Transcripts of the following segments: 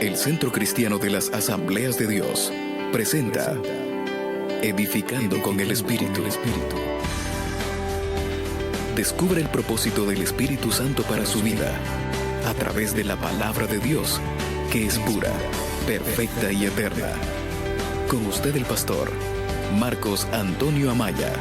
El Centro Cristiano de las Asambleas de Dios presenta Edificando con el Espíritu. Descubre el propósito del Espíritu Santo para su vida a través de la palabra de Dios, que es pura, perfecta y eterna. Con usted el pastor Marcos Antonio Amaya.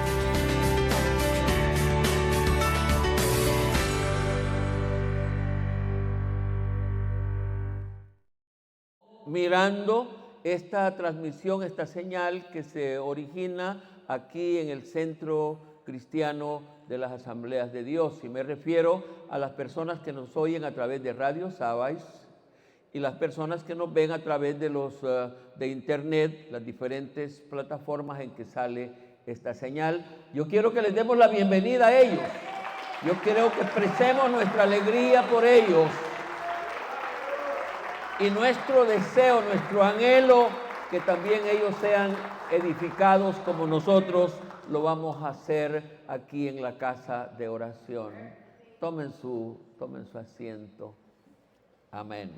Mirando esta transmisión, esta señal que se origina aquí en el Centro Cristiano de las Asambleas de Dios. Y me refiero a las personas que nos oyen a través de Radio Sabais y las personas que nos ven a través de internet, las diferentes plataformas en que sale esta señal. Yo quiero que les demos la bienvenida a ellos. Yo quiero que expresemos nuestra alegría por ellos. Y nuestro deseo, nuestro anhelo, que también ellos sean edificados como nosotros lo vamos a hacer aquí en la casa de oración. Tomen su asiento. Amén.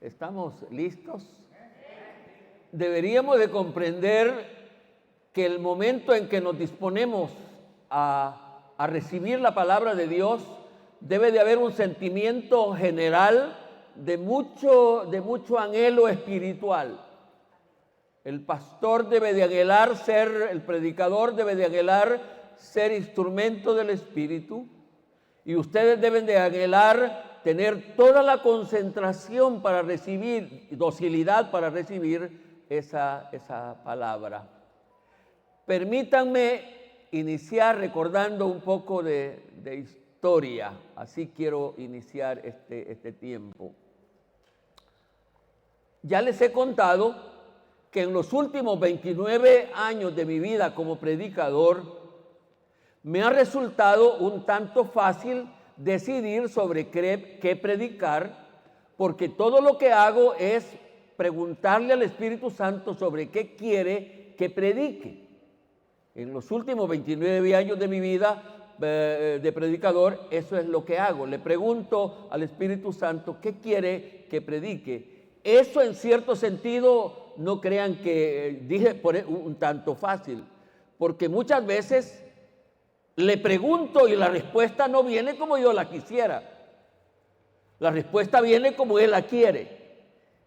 ¿Estamos listos? Deberíamos de comprender que el momento en que nos disponemos a recibir la palabra de Dios, debe de haber un sentimiento general de mucho anhelo espiritual. El pastor debe de anhelar el predicador debe de anhelar ser instrumento del Espíritu, y ustedes deben de anhelar tener toda la concentración para recibir, docilidad para recibir esa palabra. Permítanme iniciar recordando un poco de historia. Así quiero iniciar este tiempo. Ya les he contado que en los últimos 29 años de mi vida como predicador, me ha resultado un tanto fácil decidir sobre qué predicar, porque todo lo que hago es preguntarle al Espíritu Santo sobre qué quiere que predique. En los últimos 29 años de mi vida de predicador, eso es lo que hago. Le pregunto al Espíritu Santo qué quiere que predique. Eso, en cierto sentido, no crean que dije un tanto fácil, porque muchas veces le pregunto y la respuesta no viene como yo la quisiera. La respuesta viene como Él la quiere,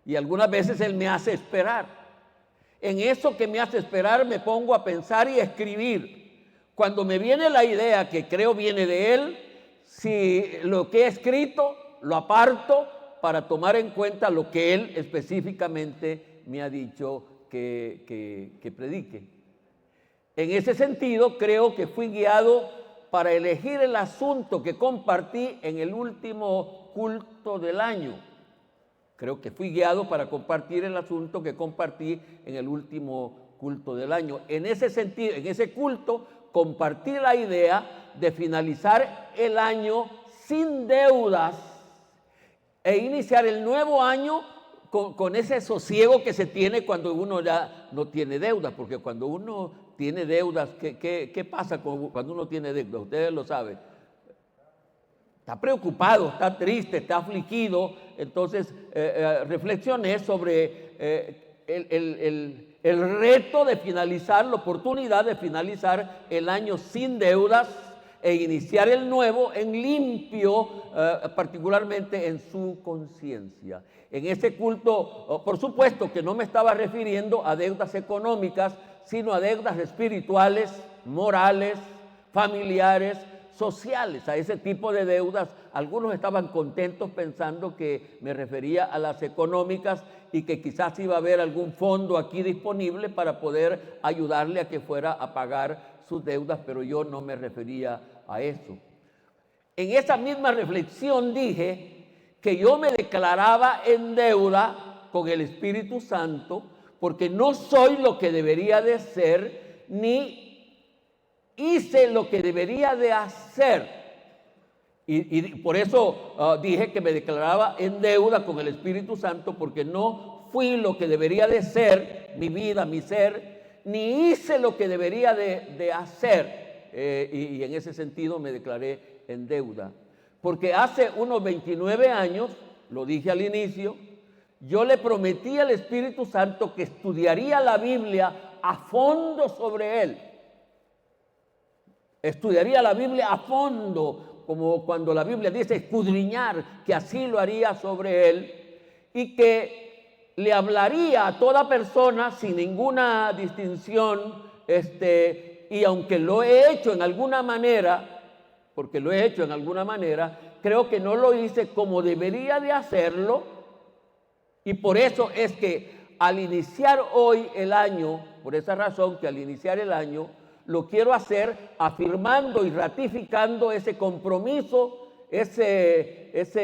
y algunas veces Él me hace esperar. En eso que me hace esperar me pongo a pensar y a escribir. Cuando me viene la idea, que creo viene de Él, si lo que he escrito lo aparto para tomar en cuenta lo que Él específicamente me ha dicho que predique. En ese sentido, creo que fui guiado para elegir el asunto que compartí en el último culto del año. Creo que fui guiado para compartir el asunto que compartí en el último culto del año. En ese sentido, en ese culto, compartí la idea de finalizar el año sin deudas e iniciar el nuevo año con ese sosiego que se tiene cuando uno ya no tiene deudas. Porque cuando uno tiene deudas, ¿qué pasa cuando uno tiene deudas? Ustedes lo saben. Está preocupado, está triste, está afligido. Entonces reflexioné sobre el reto de finalizar, la oportunidad de finalizar el año sin deudas e iniciar el nuevo en limpio, particularmente en su conciencia. En ese culto, por supuesto que no me estaba refiriendo a deudas económicas, sino a deudas espirituales, morales, familiares, sociales, a ese tipo de deudas. Algunos estaban contentos pensando que me refería a las económicas y que quizás iba a haber algún fondo aquí disponible para poder ayudarle a que fuera a pagar sus deudas, pero yo no me refería a eso. En esa misma reflexión dije que yo me declaraba en deuda con el Espíritu Santo porque no soy lo que debería de ser, ni hice lo que debería de hacer. Y por eso dije que me declaraba en deuda con el Espíritu Santo, porque no fui lo que debería de ser, mi vida, mi ser, ni hice lo que debería de hacer. Y en ese sentido me declaré en deuda. Porque hace unos 29 años, lo dije al inicio, yo le prometí al Espíritu Santo que estudiaría la Biblia a fondo sobre él. Estudiaría la Biblia a fondo, como cuando la Biblia dice escudriñar, que así lo haría sobre él, y que le hablaría a toda persona sin ninguna distinción, y aunque lo he hecho en alguna manera, porque lo he hecho en alguna manera, creo que no lo hice como debería de hacerlo, y por eso es que al iniciar hoy el año, por esa razón que al iniciar el año, lo quiero hacer afirmando y ratificando ese compromiso, ese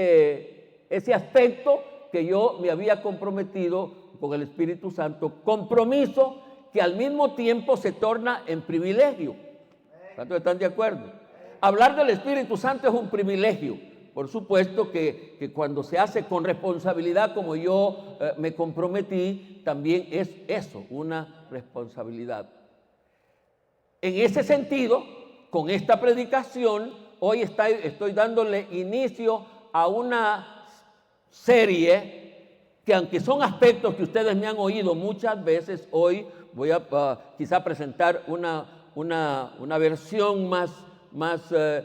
aspecto que yo me había comprometido con el Espíritu Santo, compromiso que al mismo tiempo se torna en privilegio. ¿Cuántos están de acuerdo? Hablar del Espíritu Santo es un privilegio. Por supuesto que cuando se hace con responsabilidad, como yo me comprometí, también es eso, una responsabilidad. En ese sentido, con esta predicación, hoy estoy dándole inicio a una serie que, aunque son aspectos que ustedes me han oído muchas veces, hoy voy a quizá presentar una versión más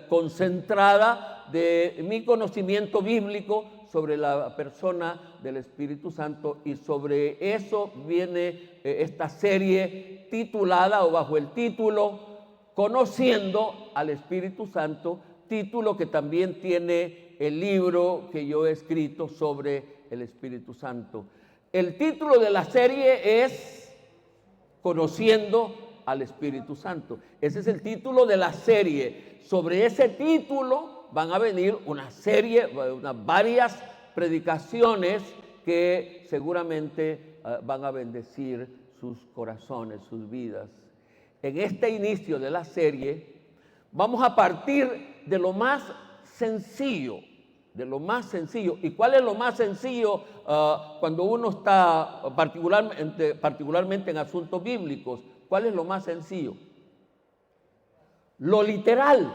concentrada de mi conocimiento bíblico sobre la persona del Espíritu Santo, y sobre eso viene esta serie titulada o bajo el título Conociendo al Espíritu Santo, título que también tiene el libro que yo he escrito sobre el Espíritu Santo. El título de la serie es Conociendo al Espíritu Santo. Ese es el título de la serie. Sobre ese título van a venir varias predicaciones que seguramente van a bendecir sus corazones, sus vidas. En este inicio de la serie vamos a partir de lo más sencillo, ¿Y cuál es lo más sencillo cuando uno está particularmente en asuntos bíblicos? ¿Cuál es lo más sencillo? Lo literal,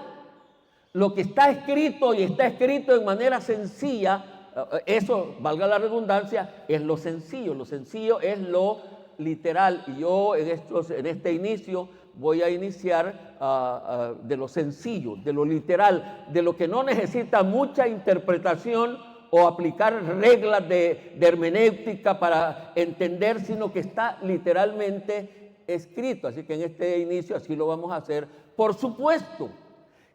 lo que está escrito y está escrito en manera sencilla, eso, valga la redundancia, es lo sencillo. Lo sencillo es lo literal, y yo en este inicio voy a iniciar de lo sencillo, de lo literal, de lo que no necesita mucha interpretación o aplicar reglas de hermenéutica para entender, sino que está literalmente escrito. Así que en este inicio así lo vamos a hacer. Por supuesto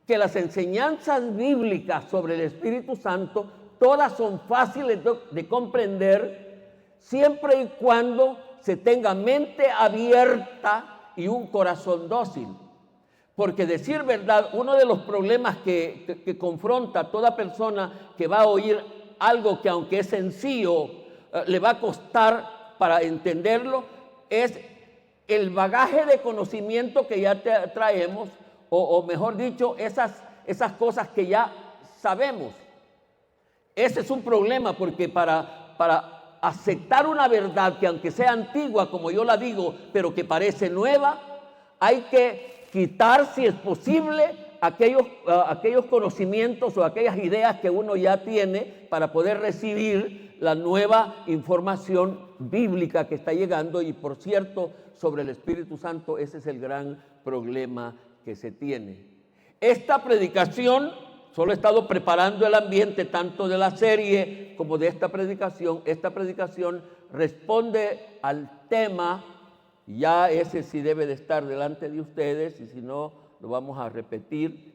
que las enseñanzas bíblicas sobre el Espíritu Santo todas son fáciles de comprender siempre y cuando se tenga mente abierta y un corazón dócil. Porque, decir verdad, uno de los problemas que confronta a toda persona que va a oír algo que, aunque es sencillo, le va a costar para entenderlo, es el bagaje de conocimiento que ya traemos, o mejor dicho, esas cosas que ya sabemos. Ese es un problema, porque para aceptar una verdad que, aunque sea antigua, como yo la digo, pero que parece nueva, hay que quitar, si es posible, aquellos conocimientos o aquellas ideas que uno ya tiene para poder recibir la nueva información bíblica que está llegando. Y por cierto, sobre el Espíritu Santo, ese es el gran problema que se tiene. Esta predicación, solo he estado preparando el ambiente tanto de la serie como de esta predicación. Esta predicación responde al tema, ya ese sí debe de estar delante de ustedes, y si no, lo vamos a repetir.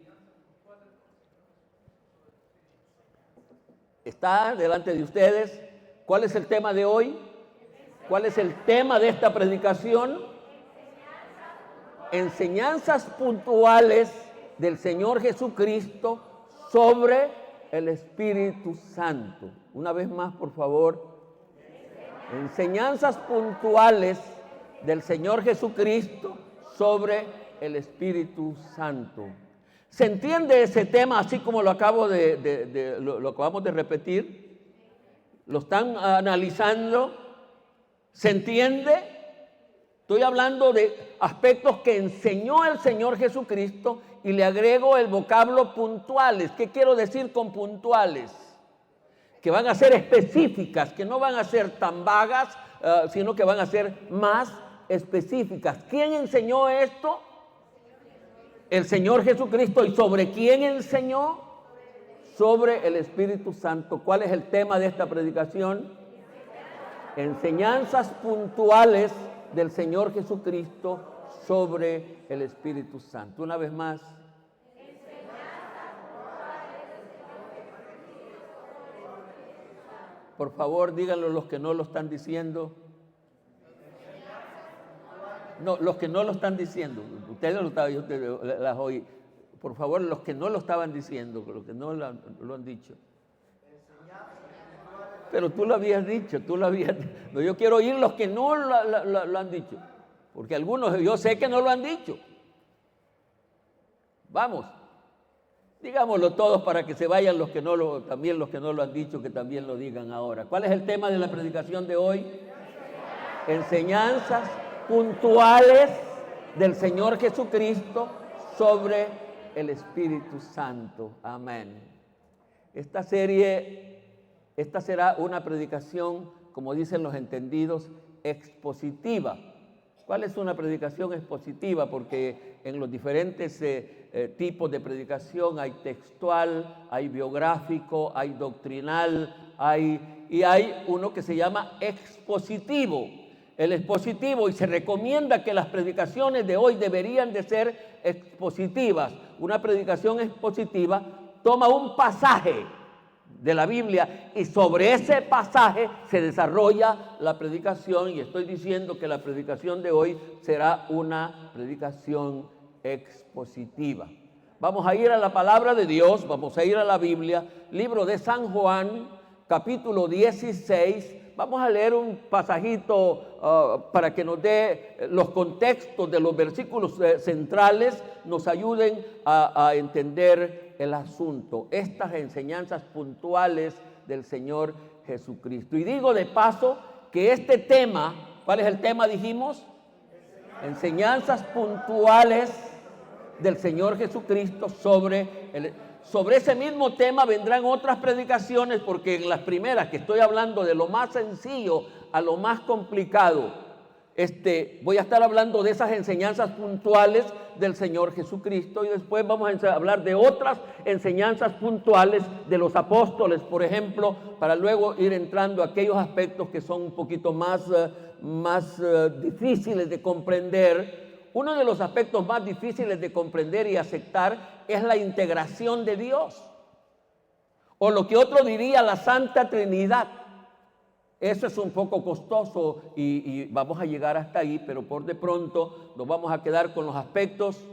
Está delante de ustedes. ¿Cuál es el tema de hoy? ¿Cuál es el tema de esta predicación? Enseñanzas puntuales del Señor Jesucristo sobre el Espíritu Santo. Una vez más, por favor. Enseñanzas puntuales del Señor Jesucristo sobre el Espíritu Santo. ¿Se entiende ese tema así como lo acabamos de repetir? ¿Lo están analizando? ¿Se entiende? Estoy hablando de aspectos que enseñó el Señor Jesucristo y le agrego el vocablo puntuales. ¿Qué quiero decir con puntuales? Que van a ser específicas, que no van a ser tan vagas, sino que van a ser más específicas. ¿Quién enseñó esto? El Señor Jesucristo. ¿Y sobre quién enseñó? Sobre el Espíritu Santo. ¿Cuál es el tema de esta predicación? Enseñanzas puntuales del Señor Jesucristo sobre el Espíritu Santo. Una vez más. Por favor, díganlo los que no lo están diciendo. No, los que no lo están diciendo. Ustedes lo estaban, yo las oí. Por favor, los que no lo estaban diciendo, los que no lo han dicho. Pero tú lo habías dicho, No, yo quiero oír los que no lo han dicho. Porque algunos yo sé que no lo han dicho. Vamos. Digámoslo todos para que se vayan también los que no lo han dicho, que también lo digan ahora. ¿Cuál es el tema de la predicación de hoy? Enseñanzas puntuales del Señor Jesucristo sobre el Espíritu Santo. Amén. Esta será una predicación, como dicen los entendidos, expositiva. ¿Cuál es una predicación expositiva? Porque en los diferentes tipos de predicación hay textual, hay biográfico, hay doctrinal, y hay uno que se llama expositivo. El expositivo, y se recomienda que las predicaciones de hoy deberían de ser expositivas. Una predicación expositiva toma un pasaje de la Biblia y sobre ese pasaje se desarrolla la predicación, y estoy diciendo que la predicación de hoy será una predicación expositiva. Vamos a ir a la palabra de Dios, vamos a ir a la Biblia, libro de San Juan, capítulo 16. Vamos a leer un pasajito para que nos dé los contextos de los versículos centrales, nos ayuden a entender el asunto, estas enseñanzas puntuales del Señor Jesucristo. Y digo de paso que este tema, ¿cuál es el tema dijimos? Enseñanzas puntuales del Señor Jesucristo sobre ese mismo tema vendrán otras predicaciones, porque en las primeras que estoy hablando de lo más sencillo a lo más complicado, voy a estar hablando de esas enseñanzas puntuales del Señor Jesucristo, y después vamos a hablar de otras enseñanzas puntuales de los apóstoles, por ejemplo, para luego ir entrando a aquellos aspectos que son un poquito más difíciles de comprender. Uno de los aspectos más difíciles de comprender y aceptar es la integración de Dios, o lo que otro diría la Santa Trinidad. Eso es un poco costoso y vamos a llegar hasta ahí, pero por de pronto nos vamos a quedar con los aspectos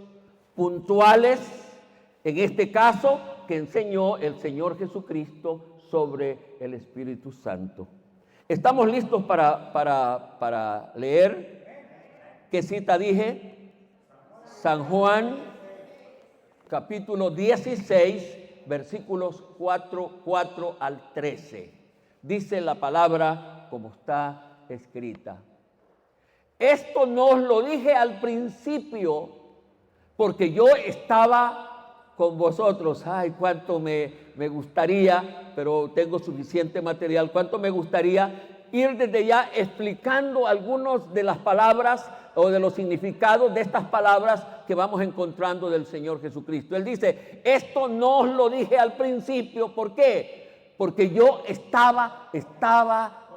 puntuales, en este caso, que enseñó el Señor Jesucristo sobre el Espíritu Santo. ¿Estamos listos para leer? ¿Qué cita dije? San Juan, capítulo 16, versículos 4 al 13. Dice la palabra como está escrita. Esto no os lo dije al principio, porque yo estaba con vosotros. Ay, cuánto me gustaría, pero tengo suficiente material, cuánto me gustaría ir desde ya explicando algunas de las palabras o de los significados de estas palabras que vamos encontrando del Señor Jesucristo. Él dice, esto no os lo dije al principio. ¿Por qué? Porque yo estaba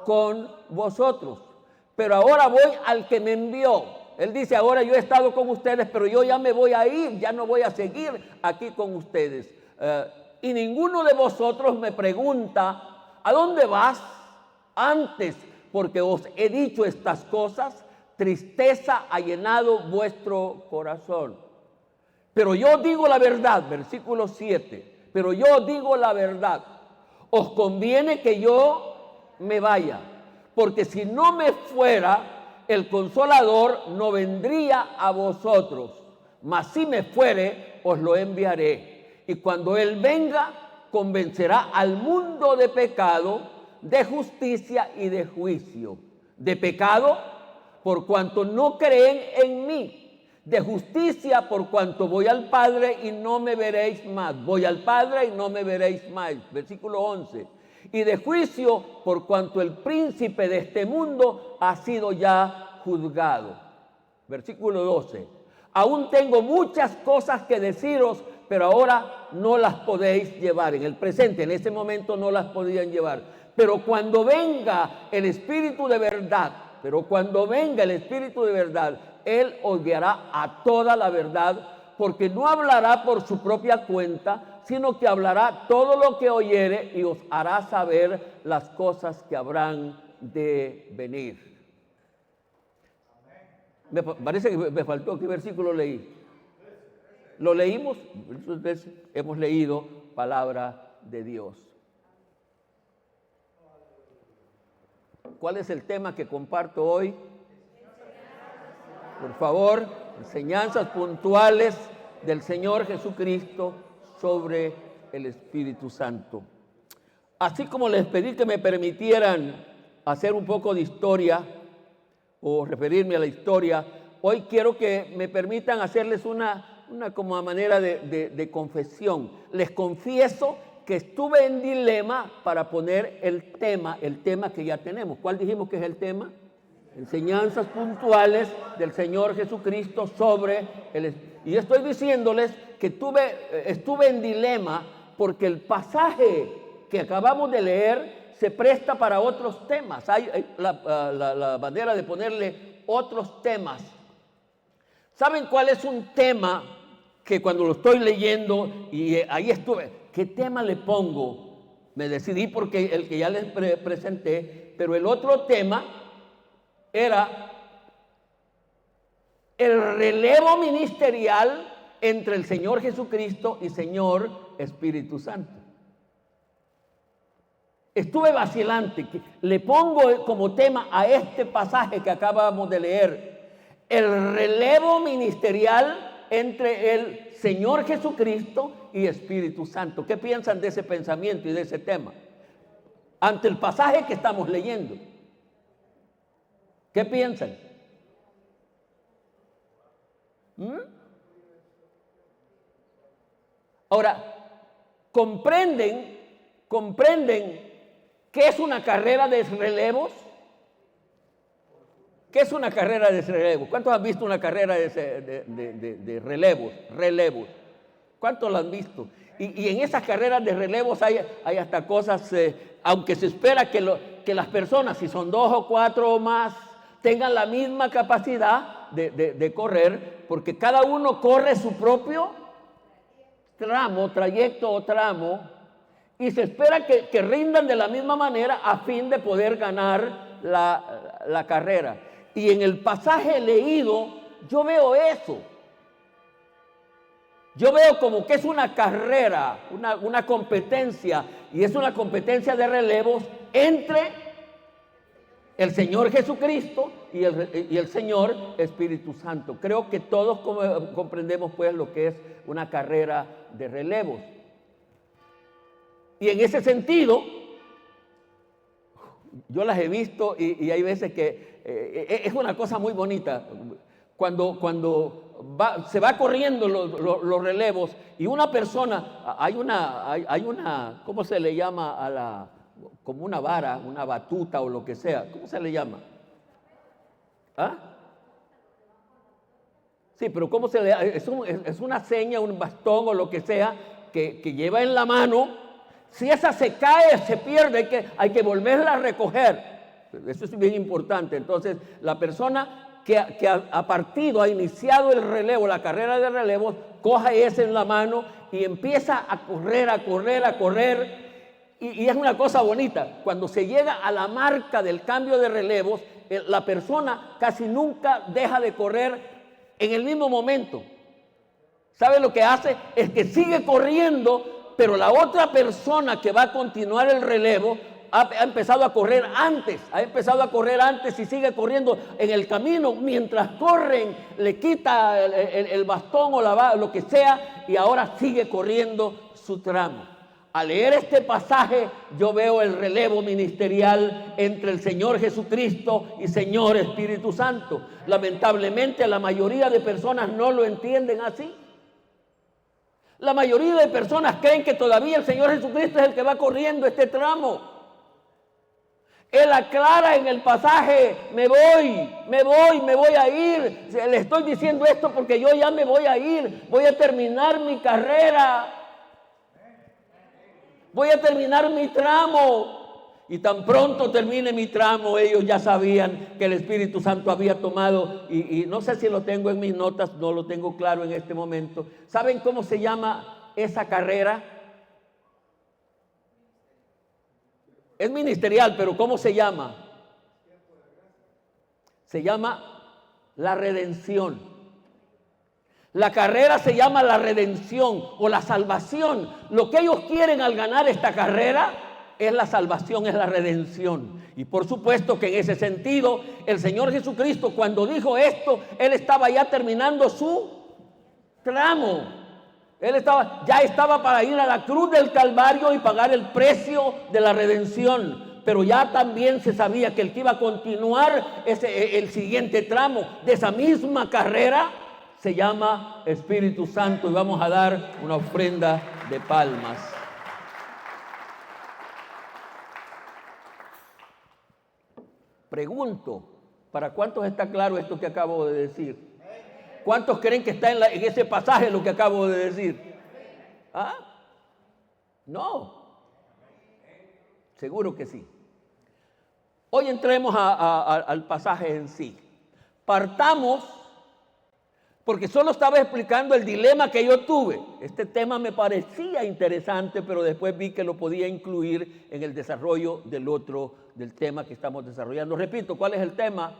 con vosotros, pero ahora voy al que me envió. Él dice, ahora yo he estado con ustedes, pero yo ya me voy a ir, ya no voy a seguir aquí con ustedes. Y ninguno de vosotros me pregunta, ¿a dónde vas? Antes, porque os he dicho estas cosas, tristeza ha llenado vuestro corazón. Pero yo digo la verdad, versículo 7, pero yo digo la verdad. Os conviene que yo me vaya, porque si no me fuera, el Consolador no vendría a vosotros, mas si me fuere, os lo enviaré. Y cuando Él venga, convencerá al mundo de pecado, de justicia y de juicio. De pecado, por cuanto no creen en mí. De justicia, por cuanto voy al Padre y no me veréis más. Voy al Padre y no me veréis más. Versículo 11. Y de juicio, por cuanto el príncipe de este mundo ha sido ya juzgado. Versículo 12. Aún tengo muchas cosas que deciros, pero ahora no las podéis llevar. En el presente, en ese momento no las podían llevar. Pero cuando venga el Espíritu de verdad, Él os guiará a toda la verdad, porque no hablará por su propia cuenta, sino que hablará todo lo que oyere y os hará saber las cosas que habrán de venir. Me parece que me faltó, ¿qué versículo leí? ¿Lo leímos? Entonces hemos leído palabra de Dios. ¿Cuál es el tema que comparto hoy? Por favor, enseñanzas puntuales del Señor Jesucristo sobre el Espíritu Santo. Así como les pedí que me permitieran hacer un poco de historia o referirme a la historia, hoy quiero que me permitan hacerles una como manera de confesión. Les confieso que estuve en dilema para poner el tema que ya tenemos. ¿Cuál dijimos que es el tema? Enseñanzas puntuales del Señor Jesucristo sobre el... Y estoy diciéndoles que estuve en dilema porque el pasaje que acabamos de leer se presta para otros temas. Hay la manera de ponerle otros temas. ¿Saben cuál es un tema que cuando lo estoy leyendo y ahí estuve, qué tema le pongo? Me decidí porque el que ya les presenté, pero el otro tema era el relevo ministerial entre el Señor Jesucristo y Señor Espíritu Santo. Estuve vacilante, le pongo como tema a este pasaje que acabamos de leer, el relevo ministerial entre el Señor Jesucristo y Espíritu Santo. ¿Qué piensan de ese pensamiento y de ese tema? Ante el pasaje que estamos leyendo. ¿Qué piensan? Ahora, ¿comprenden qué es una carrera de relevos? ¿Qué es una carrera de relevos? ¿Cuántos han visto una carrera de relevos? ¿Cuántos la han visto? Y en esas carreras de relevos hay hasta cosas, aunque se espera que las personas, si son 2 o 4 o más, tengan la misma capacidad de correr, porque cada uno corre su propio trayecto o tramo, y se espera que rindan de la misma manera a fin de poder ganar la carrera. Y en el pasaje leído yo veo eso. Yo veo como que es una carrera, una competencia, y es una competencia de relevos entre el Señor Jesucristo y el Señor Espíritu Santo. Creo que todos comprendemos pues lo que es una carrera de relevos. Y en ese sentido, yo las he visto y hay veces que es una cosa muy bonita. Cuando se va corriendo los relevos y una persona, hay una, ¿cómo se le llama como una vara, una batuta o lo que sea? ¿Cómo se le llama? ¿Ah? Sí, pero ¿cómo se le llama? Es una seña, un bastón o lo que sea que lleva en la mano. Si esa se cae, se pierde, hay que volverla a recoger. Eso es bien importante. Entonces, la persona que ha partido, ha iniciado el relevo, la carrera de relevos, coja ese en la mano y empieza a correr. Y es una cosa bonita. Cuando se llega a la marca del cambio de relevos, la persona casi nunca deja de correr en el mismo momento. ¿Sabe lo que hace? Es que sigue corriendo, pero la otra persona que va a continuar el relevo ha empezado a correr antes y sigue corriendo en el camino. Mientras corren, le quita el bastón o lo que sea y ahora sigue corriendo su tramo. Al leer este pasaje, yo veo el relevo ministerial entre el Señor Jesucristo y Señor Espíritu Santo. Lamentablemente, la mayoría de personas no lo entienden así. La mayoría de personas creen que todavía el Señor Jesucristo es el que va corriendo este tramo. Él aclara en el pasaje, me voy a ir. Le estoy diciendo esto porque yo ya me voy a ir. Voy a terminar mi carrera. Voy a terminar mi tramo. Y tan pronto termine mi tramo, ellos ya sabían que el Espíritu Santo había tomado, y no sé si lo tengo en mis notas, no lo tengo claro en este momento. ¿Saben cómo se llama esa carrera? Es ministerial, pero ¿cómo se llama? Se llama la redención. La carrera se llama la redención o la salvación. Lo que ellos quieren al ganar esta carrera es la salvación, es la redención. Y por supuesto que en ese sentido, el Señor Jesucristo, cuando dijo esto, Él estaba ya terminando su tramo. Ya estaba para ir a la cruz del Calvario y pagar el precio de la redención. Pero ya también se sabía que el que iba a continuar el siguiente tramo de esa misma carrera se llama Espíritu Santo, y vamos a dar una ofrenda de palmas. Pregunto, ¿para cuántos está claro esto que acabo de decir? ¿Cuántos creen que está en ese pasaje lo que acabo de decir? ¿Ah? No. Seguro que sí. Hoy entremos al pasaje en sí. Partamos, porque solo estaba explicando el dilema que yo tuve. Este tema me parecía interesante, pero después vi que lo podía incluir en el desarrollo del tema que estamos desarrollando. Repito, ¿cuál es el tema?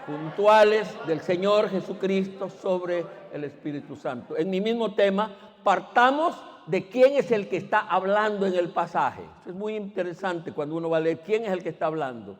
Puntuales del Señor Jesucristo sobre el Espíritu Santo. En mi mismo tema, partamos de quién es el que está hablando en el pasaje. Eso es muy interesante cuando uno va a leer quién es el que está hablando.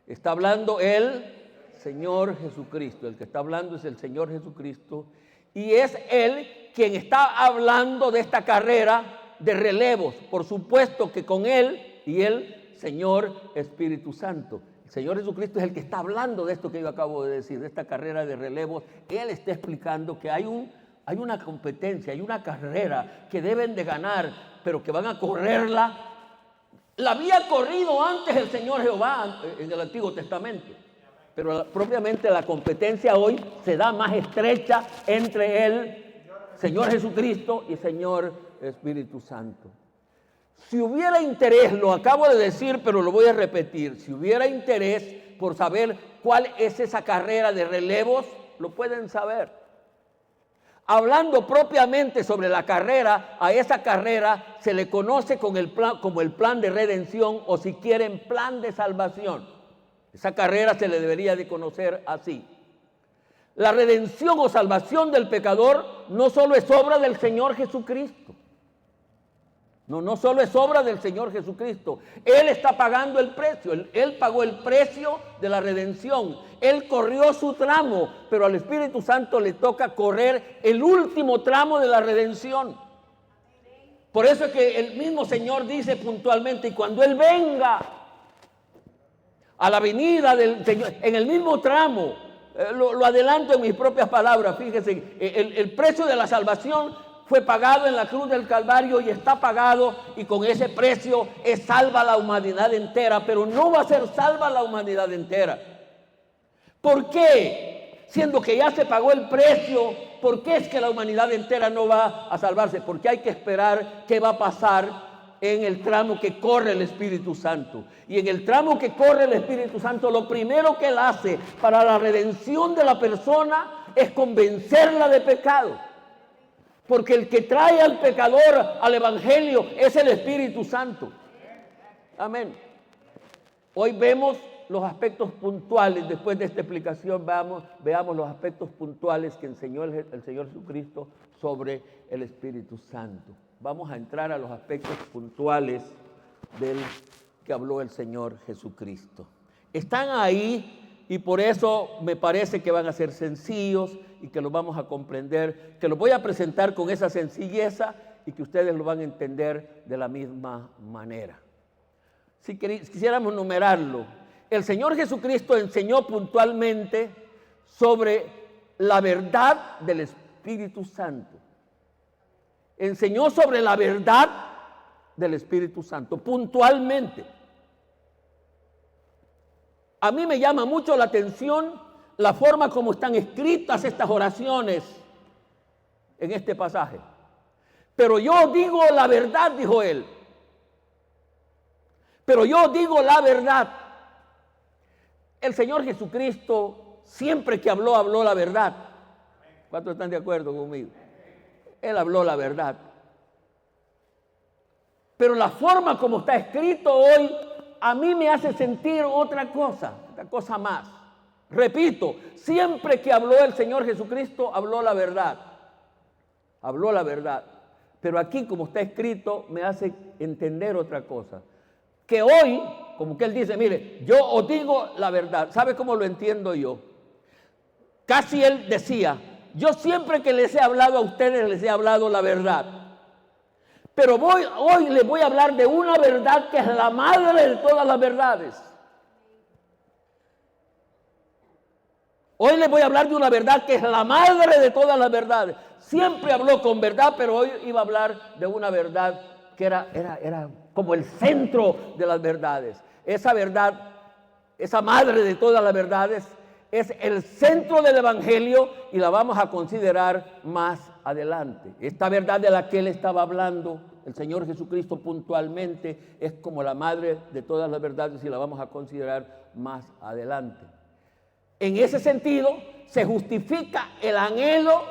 Está hablando el Señor Jesucristo. El que está hablando es el Señor Jesucristo, y es Él quien está hablando de esta carrera de relevos. Por supuesto que con Él y el Señor Espíritu Santo. El Señor Jesucristo es el que está hablando de esto que yo acabo de decir, de esta carrera de relevos. Él está explicando que hay una competencia, hay una carrera que deben de ganar, pero que van a correrla. La había corrido antes el Señor Jehová en el Antiguo Testamento, pero propiamente la competencia hoy se da más estrecha entre el Señor Jesucristo y Señor Espíritu Santo. Si hubiera interés, lo acabo de decir, pero lo voy a repetir, si hubiera interés por saber cuál es esa carrera de relevos, lo pueden saber. Hablando propiamente sobre la carrera, a esa carrera se le conoce como el plan de redención, o si quieren, plan de salvación. Esa carrera se le debería de conocer así. La redención o salvación del pecador no solo es obra del Señor Jesucristo. No solo es obra del Señor Jesucristo. Él está pagando el precio. Él pagó el precio de la redención. Él corrió su tramo, pero al Espíritu Santo le toca correr el último tramo de la redención. Por eso es que el mismo Señor dice puntualmente, y cuando Él venga a la venida del Señor, en el mismo tramo, lo adelanto en mis propias palabras, fíjense, el precio de la salvación fue pagado en la cruz del Calvario y está pagado, y con ese precio es salva la humanidad entera, pero no va a ser salva la humanidad entera. ¿Por qué? Siendo que ya se pagó el precio, ¿por qué es que la humanidad entera no va a salvarse? Porque hay que esperar qué va a pasar en el tramo que corre el Espíritu Santo. Y en el tramo que corre el Espíritu Santo, lo primero que Él hace para la redención de la persona es convencerla de pecado. Porque el que trae al pecador al Evangelio es el Espíritu Santo. Amén. Hoy vemos los aspectos puntuales. Después de esta explicación, veamos los aspectos puntuales que enseñó el Señor Jesucristo sobre el Espíritu Santo. Vamos a entrar a los aspectos puntuales del que habló el Señor Jesucristo. Están ahí, y por eso me parece que van a ser sencillos y que los vamos a comprender, que los voy a presentar con esa sencillez y que ustedes lo van a entender de la misma manera. Si quisiéramos numerarlo, el Señor Jesucristo enseñó puntualmente sobre la verdad del Espíritu Santo. Enseñó sobre la verdad del Espíritu Santo, puntualmente. A mí me llama mucho la atención la forma como están escritas estas oraciones en este pasaje. Pero yo digo la verdad, dijo él. Pero yo digo la verdad. El Señor Jesucristo siempre que habló, habló la verdad. ¿Cuántos están de acuerdo conmigo? Él habló la verdad. Pero la forma como está escrito hoy a mí me hace sentir otra cosa más. Repito, siempre que habló el Señor Jesucristo, habló la verdad. Habló la verdad. Pero aquí, como está escrito, me hace entender otra cosa. Que hoy, como que él dice, mire, yo os digo la verdad. ¿Sabe cómo lo entiendo yo? Casi él decía, yo siempre que les he hablado a ustedes, les he hablado la verdad. Pero hoy les voy a hablar de una verdad que es la madre de todas las verdades. Hoy les voy a hablar de una verdad que es la madre de todas las verdades. Siempre habló con verdad, pero hoy iba a hablar de una verdad que era como el centro de las verdades. Esa verdad, esa madre de todas las verdades, es el centro del Evangelio y la vamos a considerar más adelante. Esta verdad de la que él estaba hablando, el Señor Jesucristo puntualmente, es como la madre de todas las verdades y la vamos a considerar más adelante. En ese sentido, se justifica el anhelo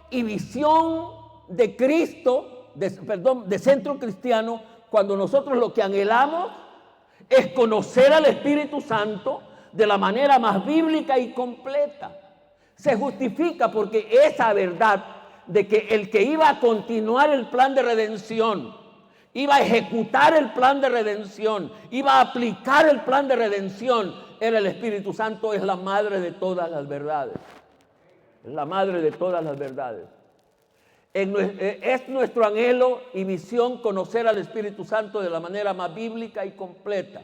y visión de Cristo, de centro cristiano, cuando nosotros lo que anhelamos es conocer al Espíritu Santo de la manera más bíblica y completa. Se justifica porque esa verdad de que el que iba a continuar el plan de redención, iba a ejecutar el plan de redención, iba a aplicar el plan de redención, era el Espíritu Santo, es la madre de todas las verdades. Es la madre de todas las verdades. Es nuestro anhelo y visión conocer al Espíritu Santo de la manera más bíblica y completa.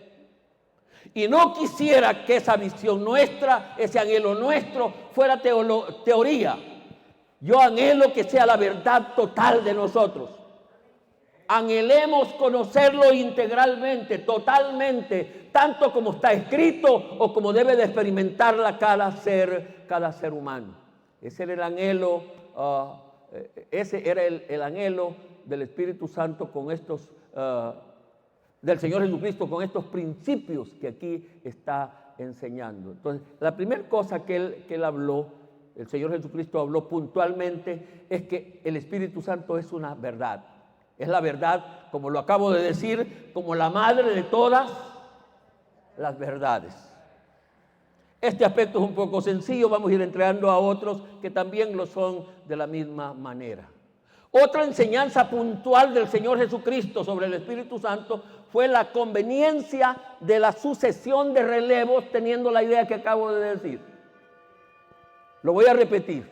Y no quisiera que esa visión nuestra, ese anhelo nuestro, fuera teoría. Yo anhelo que sea la verdad total de nosotros. Anhelemos conocerlo integralmente, totalmente, tanto como está escrito o como debe de experimentarla cada ser humano. Ese era el anhelo, el anhelo del Espíritu Santo con estos, del Señor Jesucristo, con estos principios que aquí está enseñando. Entonces, la primera cosa que él habló, el Señor Jesucristo habló puntualmente, es que el Espíritu Santo es una verdad. Es la verdad, como lo acabo de decir, como la madre de todas las verdades. Este aspecto es un poco sencillo, vamos a ir entrando a otros que también lo son de la misma manera. Otra enseñanza puntual del Señor Jesucristo sobre el Espíritu Santo fue la conveniencia de la sucesión de relevos, teniendo la idea que acabo de decir. Lo voy a repetir.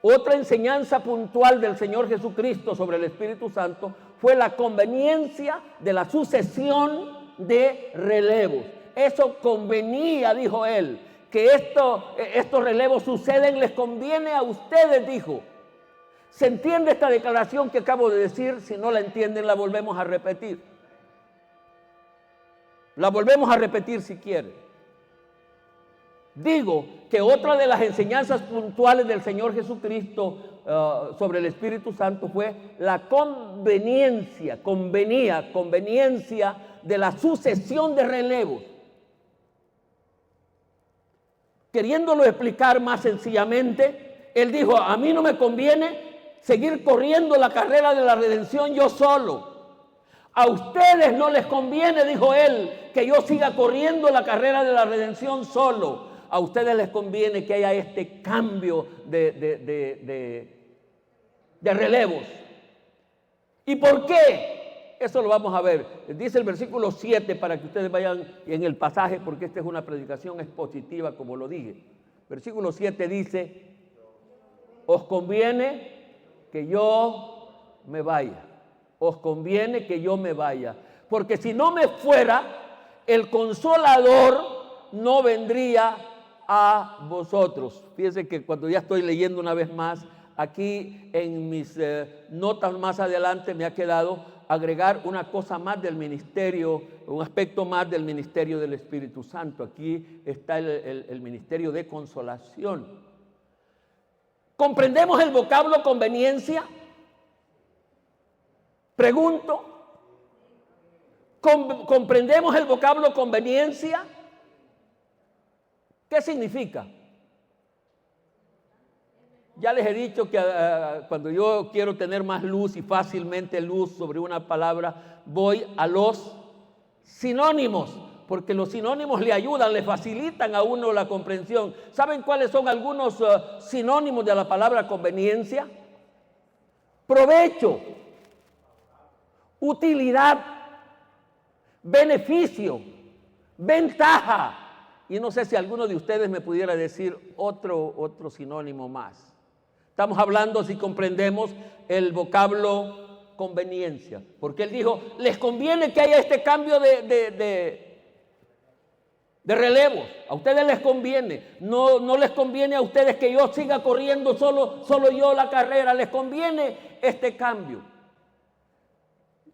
Otra enseñanza puntual del Señor Jesucristo sobre el Espíritu Santo fue la conveniencia de la sucesión de relevos. Eso convenía, dijo él, que estos relevos suceden, les conviene a ustedes, dijo. ¿Se entiende esta declaración que acabo de decir? Si no la entienden, la volvemos a repetir. La volvemos a repetir si quieren. Digo que otra de las enseñanzas puntuales del Señor Jesucristo sobre el Espíritu Santo fue la conveniencia de la sucesión de relevos. Queriéndolo explicar más sencillamente, él dijo, a mí no me conviene seguir corriendo la carrera de la redención yo solo. A ustedes no les conviene, dijo él, que yo siga corriendo la carrera de la redención solo. A ustedes les conviene que haya este cambio de relevos. ¿Y por qué? Eso lo vamos a ver. Dice el versículo 7 para que ustedes vayan en el pasaje, porque esta es una predicación expositiva, como lo dije. Versículo 7 dice, os conviene que yo me vaya. os conviene que yo me vaya, porque si no me fuera, el Consolador no vendría a vosotros. Fíjense que cuando ya estoy leyendo una vez más, aquí en mis notas más adelante me ha quedado agregar una cosa más del ministerio, un aspecto más del ministerio del Espíritu Santo. Aquí está el ministerio de consolación. ¿Comprendemos el vocablo conveniencia? Pregunto. ¿Comprendemos el vocablo conveniencia? ¿Qué significa? Ya les he dicho que cuando yo quiero tener más luz y fácilmente luz sobre una palabra, voy a los sinónimos, porque los sinónimos le ayudan, le facilitan a uno la comprensión. ¿Saben cuáles son algunos sinónimos de la palabra conveniencia? Provecho, utilidad, beneficio, ventaja. Y no sé si alguno de ustedes me pudiera decir otro sinónimo más. Estamos hablando, si comprendemos, el vocablo conveniencia. Porque él dijo, les conviene que haya este cambio de relevos. A ustedes les conviene. No les conviene a ustedes que yo siga corriendo solo yo la carrera. Les conviene este cambio.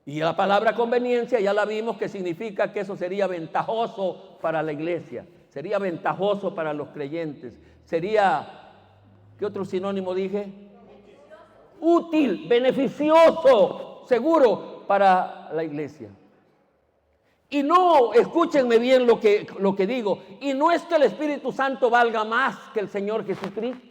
Y la palabra conveniencia ya la vimos que significa que eso sería ventajoso para la iglesia. Sería ventajoso para los creyentes. Sería, ¿qué otro sinónimo dije? Útil, beneficioso, seguro para la iglesia. Y no, escúchenme bien lo que digo, y no es que el Espíritu Santo valga más que el Señor Jesucristo.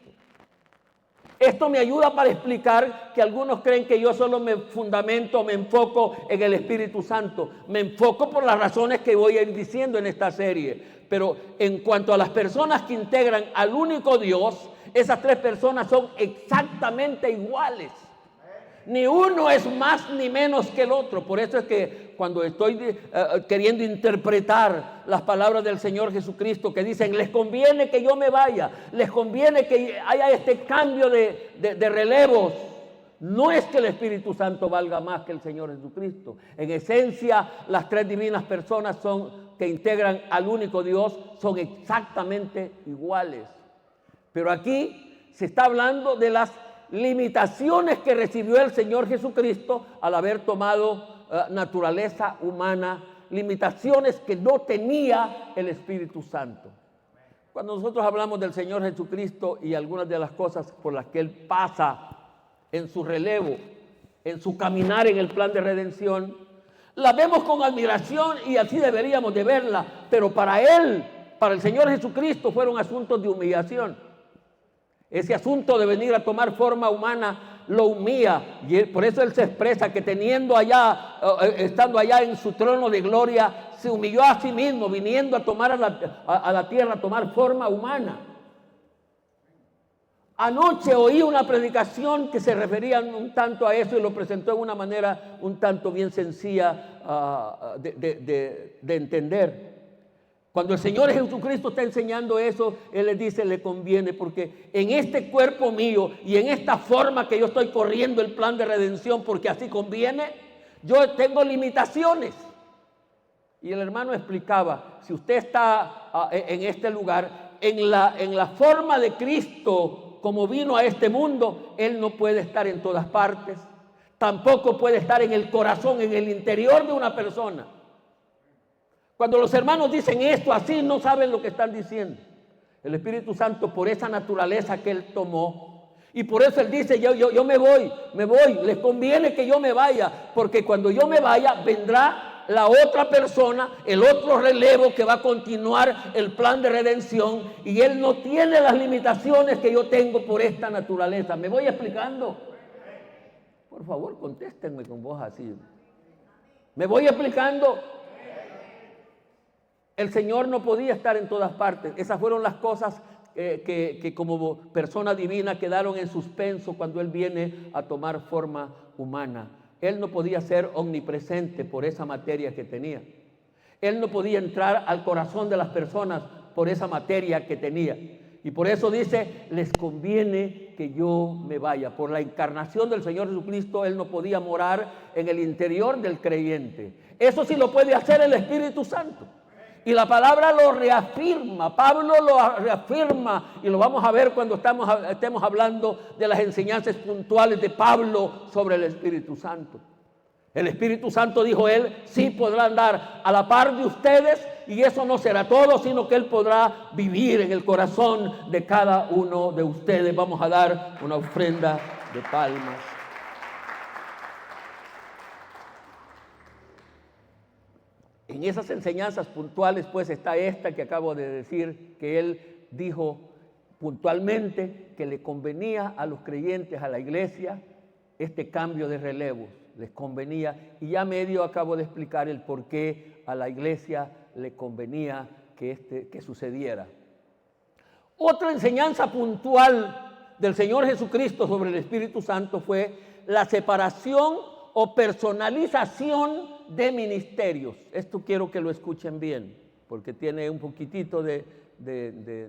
Esto me ayuda para explicar que algunos creen que yo solo me fundamento, me enfoco en el Espíritu Santo. Me enfoco por las razones que voy a ir diciendo en esta serie. Pero en cuanto a las personas que integran al único Dios, esas tres personas son exactamente iguales. Ni uno es más ni menos que el otro. Por eso es que cuando estoy queriendo interpretar las palabras del Señor Jesucristo que dicen, les conviene que yo me vaya, les conviene que haya este cambio de relevos, no es que el Espíritu Santo valga más que el Señor Jesucristo. En esencia, las tres divinas personas que integran al único Dios son exactamente iguales. Pero aquí se está hablando de las limitaciones que recibió el Señor Jesucristo al haber tomado naturaleza humana, limitaciones que no tenía el Espíritu Santo. Cuando nosotros hablamos del Señor Jesucristo y algunas de las cosas por las que Él pasa en su relevo, en su caminar en el plan de redención, la vemos con admiración y así deberíamos de verla, pero para Él, para el Señor Jesucristo, fueron asuntos de humillación. Ese asunto de venir a tomar forma humana lo humilla, y por eso Él se expresa que estando allá en su trono de gloria, se humilló a sí mismo, viniendo a tomar a la tierra, a tomar forma humana. Anoche oí una predicación que se refería un tanto a eso y lo presentó de una manera un tanto bien sencilla de entender. Cuando el Señor Jesucristo está enseñando eso, Él les dice, le conviene, porque en este cuerpo mío y en esta forma que yo estoy corriendo el plan de redención, porque así conviene, yo tengo limitaciones. Y el hermano explicaba, si usted está en este lugar, en la forma de Cristo, como vino a este mundo, Él no puede estar en todas partes. Tampoco puede estar en el corazón, en el interior de una persona. Cuando los hermanos dicen esto así, no saben lo que están diciendo. El Espíritu Santo, por esa naturaleza que Él tomó, y por eso Él dice, yo me voy, les conviene que yo me vaya, porque cuando yo me vaya, vendrá la otra persona, el otro relevo que va a continuar el plan de redención, y Él no tiene las limitaciones que yo tengo por esta naturaleza. ¿Me voy explicando? Por favor, contéstenme con voz así. ¿Me voy explicando? El Señor no podía estar en todas partes. Esas fueron las cosas que como persona divina quedaron en suspenso cuando Él viene a tomar forma humana. Él no podía ser omnipresente por esa materia que tenía. Él no podía entrar al corazón de las personas por esa materia que tenía. Y por eso dice, les conviene que yo me vaya. Por la encarnación del Señor Jesucristo, Él no podía morar en el interior del creyente. Eso sí lo puede hacer el Espíritu Santo. Y la palabra lo reafirma, Pablo lo reafirma, y lo vamos a ver cuando estemos hablando de las enseñanzas puntuales de Pablo sobre el Espíritu Santo. El Espíritu Santo, dijo él, sí podrá andar a la par de ustedes, y eso no será todo, sino que Él podrá vivir en el corazón de cada uno de ustedes. Vamos a dar una ofrenda de palmas. En esas enseñanzas puntuales, pues, está esta que acabo de decir, que Él dijo puntualmente que le convenía a los creyentes, a la iglesia, este cambio de relevos. Les convenía, y ya medio acabo de explicar el por qué a la iglesia le convenía que sucediera. Otra enseñanza puntual del Señor Jesucristo sobre el Espíritu Santo fue la separación o personalización de ministerios. Esto quiero que lo escuchen bien, porque tiene un poquitito de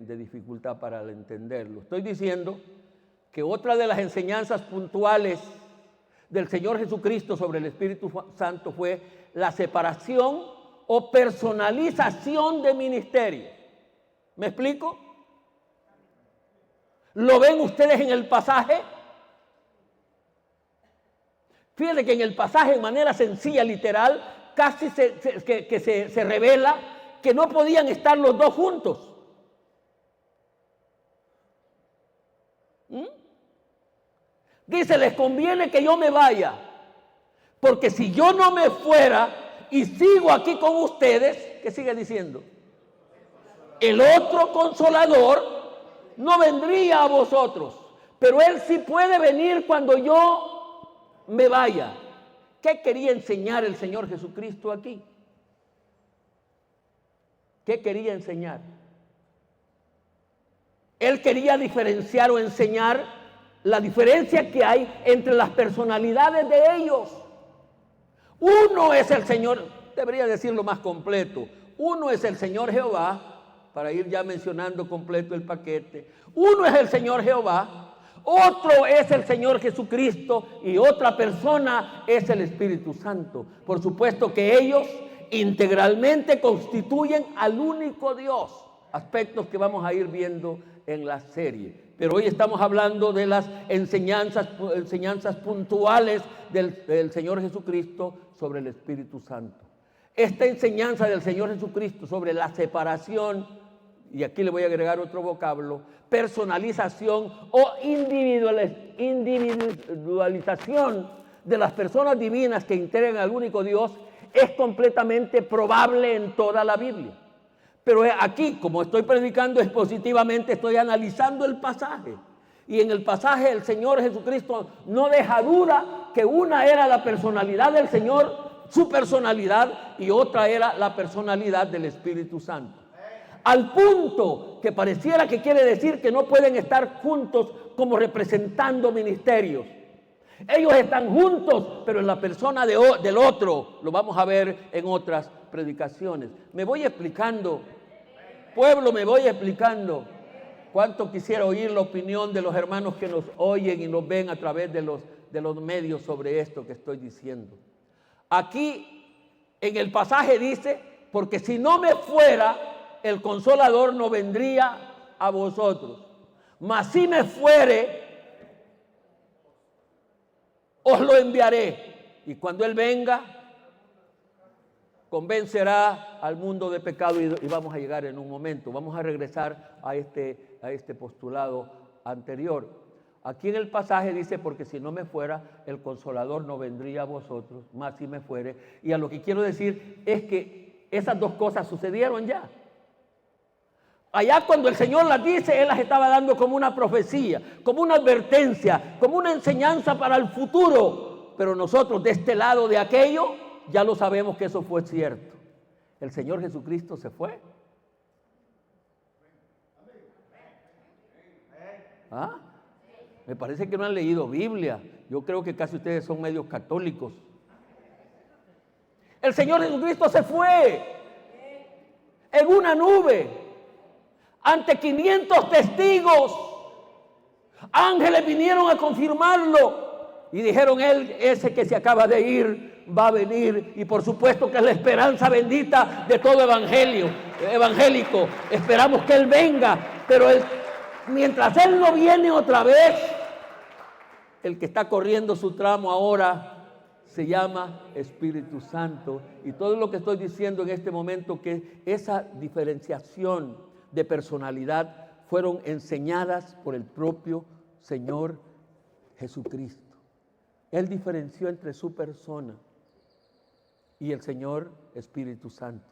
dificultad para entenderlo. Estoy diciendo que otra de las enseñanzas puntuales del Señor Jesucristo sobre el Espíritu Santo fue la separación o personalización de ministerios. ¿Me explico? ¿Lo ven ustedes en el pasaje? Fíjense que en el pasaje, de manera sencilla, literal, casi se revela que no podían estar los dos juntos. Dice, les conviene que yo me vaya, porque si yo no me fuera y sigo aquí con ustedes, ¿qué sigue diciendo? El otro Consolador no vendría a vosotros, pero Él sí puede venir cuando yo me vaya. ¿Qué quería enseñar el Señor Jesucristo aquí? ¿Qué quería enseñar? Él quería diferenciar o enseñar la diferencia que hay entre las personalidades de ellos. Uno es el Señor, debería decirlo más completo. Uno es el Señor Jehová, para ir ya mencionando completo el paquete. Uno es el Señor Jehová, otro es el Señor Jesucristo y otra persona es el Espíritu Santo. Por supuesto que ellos integralmente constituyen al único Dios. Aspectos que vamos a ir viendo en la serie. Pero hoy estamos hablando de las enseñanzas puntuales del Señor Jesucristo sobre el Espíritu Santo. Esta enseñanza del Señor Jesucristo sobre la separación, y aquí le voy a agregar otro vocablo, personalización o individualización de las personas divinas que integran al único Dios, es completamente probable en toda la Biblia. Pero aquí, como estoy predicando expositivamente, estoy analizando el pasaje. Y en el pasaje el Señor Jesucristo no deja duda que una era la personalidad del Señor, su personalidad, y otra era la personalidad del Espíritu Santo. Al punto que pareciera que quiere decir que no pueden estar juntos como representando ministerios. Ellos están juntos, pero en la persona del otro. Lo vamos a ver en otras predicaciones. Me voy explicando. Pueblo, me voy explicando. Cuánto quisiera oír la opinión de los hermanos que nos oyen y nos ven a través de los medios sobre esto que estoy diciendo. Aquí en el pasaje dice, porque si no me fuera, el Consolador no vendría a vosotros. Mas si me fuere, os lo enviaré. Y cuando Él venga, convencerá al mundo de pecado, y vamos a llegar en un momento. Vamos a regresar a este postulado anterior. Aquí en el pasaje dice, porque si no me fuera, el Consolador no vendría a vosotros, más si me fuere. Y a lo que quiero decir es que esas dos cosas sucedieron ya. Allá cuando el Señor las dice, Él las estaba dando como una profecía, como una advertencia, como una enseñanza para el futuro. Pero nosotros de este lado de aquello, ya lo sabemos que eso fue cierto. El Señor Jesucristo se fue. ¿Ah? Me parece que no han leído Biblia. Yo creo que casi ustedes son medios católicos. El Señor Jesucristo se fue en una nube. ante 500 testigos. Ángeles vinieron a confirmarlo y dijeron: él, ese que se acaba de ir, va a venir. Y por supuesto que es la esperanza bendita de todo evangélico. Esperamos que él venga, pero mientras él no viene otra vez, el que está corriendo su tramo ahora se llama Espíritu Santo. Y todo lo que estoy diciendo en este momento, que esa diferenciación de personalidad fueron enseñadas por el propio Señor Jesucristo. Él diferenció entre su persona y el Señor Espíritu Santo.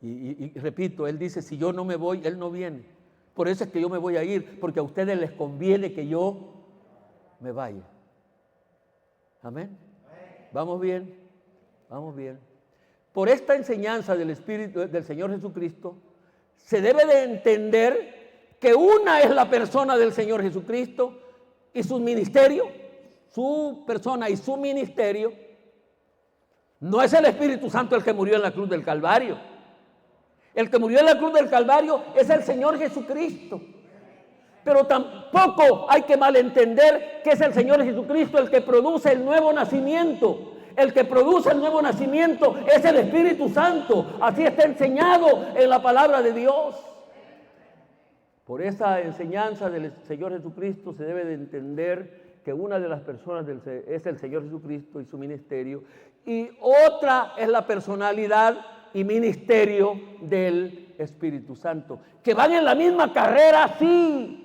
Y repito, Él dice: si yo no me voy, Él no viene. Por eso es que yo me voy a ir, porque a ustedes les conviene que yo me vaya. Amén. ¿Vamos bien? Vamos bien. Por esta enseñanza del Espíritu del Señor Jesucristo, se debe de entender que una es la persona del Señor Jesucristo y su ministerio, su persona y su ministerio. No es el Espíritu Santo el que murió en la cruz del Calvario. El que murió en la cruz del Calvario es el Señor Jesucristo. Pero tampoco hay que malentender que es el Señor Jesucristo el que produce el nuevo nacimiento. El que produce el nuevo nacimiento es el Espíritu Santo. Así está enseñado en la palabra de Dios. Por esa enseñanza del Señor Jesucristo se debe de entender que una de las personas es el Señor Jesucristo y su ministerio, y otra es la personalidad y ministerio del Espíritu Santo, que van en la misma carrera, sí.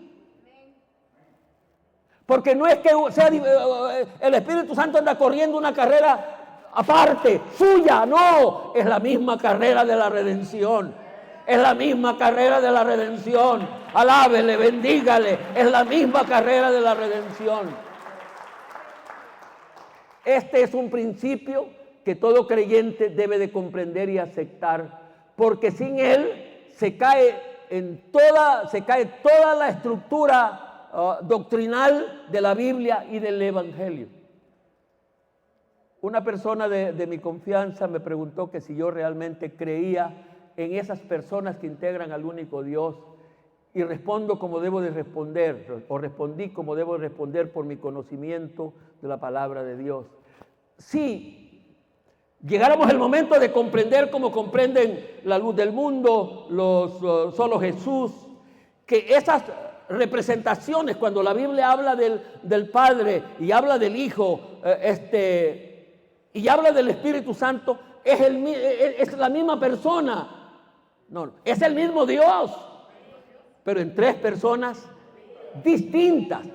Porque no es que el Espíritu Santo anda corriendo una carrera aparte, suya, no, es la misma carrera de la redención. Es la misma carrera de la redención. Alábele, bendígale, es la misma carrera de la redención. Este es un principio que todo creyente debe de comprender y aceptar, porque sin él se cae toda la estructura doctrinal de la Biblia y del Evangelio. Una persona de mi confianza me preguntó que si yo realmente creía en esas personas que integran al único Dios, y respondo como debo de responder, o respondí como debo de responder por mi conocimiento de la palabra de Dios. Si llegáramos el momento de comprender como comprenden la luz del mundo, solo Jesús, que esas representaciones, cuando la Biblia habla del Padre y habla del Hijo y habla del Espíritu Santo, es la misma persona. No, es el mismo Dios, pero en tres personas distintas,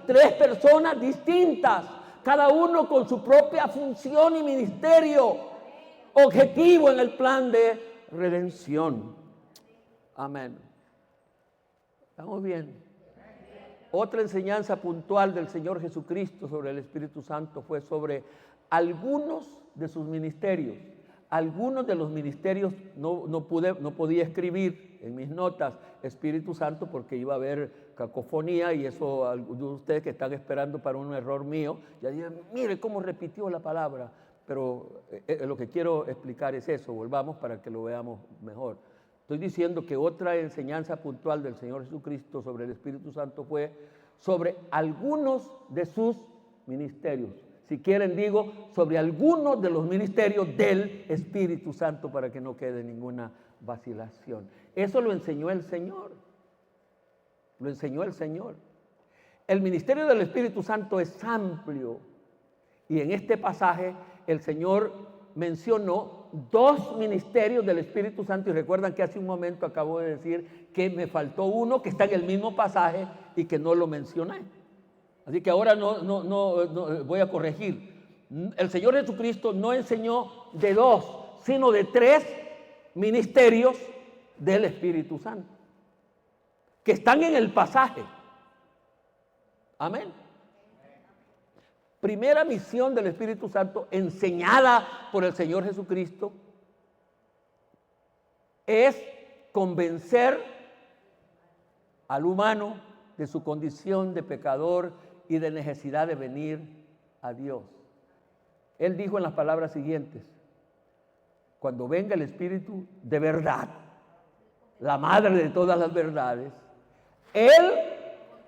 cada uno con su propia función y ministerio, objetivo en el plan de redención. Amén. ¿Estamos bien? Otra enseñanza puntual del Señor Jesucristo sobre el Espíritu Santo fue sobre algunos de sus ministerios. Algunos de los ministerios no podía escribir en mis notas Espíritu Santo porque iba a haber cacofonía, y eso algunos de ustedes que están esperando para un error mío, ya digan: mire cómo repitió la palabra. Pero lo que quiero explicar es eso, volvamos para que lo veamos mejor. Estoy diciendo que otra enseñanza puntual del Señor Jesucristo sobre el Espíritu Santo fue sobre algunos de sus ministerios. Si quieren digo, sobre algunos de los ministerios del Espíritu Santo, para que no quede ninguna vacilación. Eso lo enseñó el Señor. Lo enseñó el Señor. El ministerio del Espíritu Santo es amplio. Y en este pasaje el Señor mencionó dos ministerios del Espíritu Santo. Y recuerdan que hace un momento acabo de decir que me faltó uno que está en el mismo pasaje y que no lo mencioné. Así que ahora no voy a corregir. El Señor Jesucristo no enseñó de dos, sino de tres ministerios del Espíritu Santo, que están en el pasaje. Amén. Primera misión del Espíritu Santo, enseñada por el Señor Jesucristo, es convencer al humano de su condición de pecador y de necesidad de venir a Dios. Él dijo en las palabras siguientes: cuando venga el Espíritu de verdad, la madre de todas las verdades, Él,